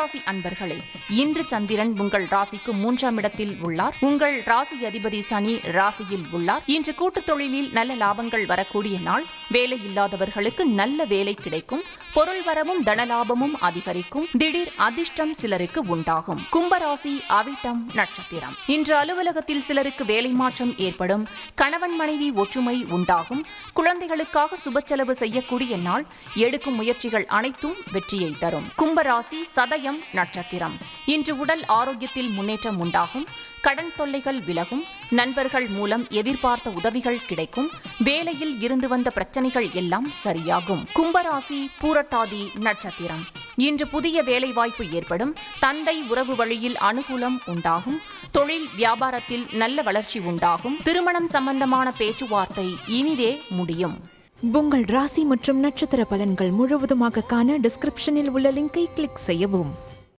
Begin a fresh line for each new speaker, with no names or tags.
கும்பராசி அன்பர்களே, இன்று சந்திரன் உங்கள் ராசிக்கு 3ஆம் இடத்தில் உள்ளார். உங்கள் ராசி அதிபதி சனி ராசியில் உள்ளார். இன்று கூட்டுத் தொழிலில் நல்ல லாபங்கள் வரக்கூடிய நாள். வேலை இல்லாதவர்களுக்கு நல்ல வேலை கிடைக்கும். பொருள் வரவும் தனலாபமும் அதிகரிக்கும். திடீர் அதிர்ஷ்டம் சிலருக்கு உண்டாகும். கும்பராசி அவிட்டம் நட்சத்திரம். இன்று அலுவலகத்தில் சிலருக்கு வேலை மாற்றம் ஏற்படும். கணவன் மனைவி ஒற்றுமை உண்டாகும். குழந்தைகளுக்காக சுப செலவு செய்யக்கூடிய நாள். எடுக்கும் முயற்சிகள் அனைத்தும் வெற்றியை தரும். கும்பராசி சதயம் நட்சத்திரம். இன்று உடல் ஆரோக்கியத்தில் முன்னேற்றம் உண்டாகும். கடன் தொல்லைகள் விலகும். நண்பர்கள் மூலம் எதிர்பார்த்த உதவிகள் கிடைக்கும். வேலையில் இருந்து வந்த பிரச்சனைகள் எல்லாம் சரியாகும். கும்பராசி பூரட்டாதி நட்சத்திரம். இன்று புதிய வேலைவாய்ப்பு ஏற்படும். தந்தை உறவு வழியில் அனுகூலம் உண்டாகும். தொழில் வியாபாரத்தில் நல்ல வளர்ச்சி உண்டாகும். திருமணம் சம்பந்தமான பேச்சுவார்த்தை இனிதே முடியும்.
உங்கள் ராசி மற்றும் நட்சத்திர பலன்கள் முழுவதுமாக காண டிஸ்கிரிப்ஷனில் உள்ள லிங்கை கிளிக் செய்யவும்.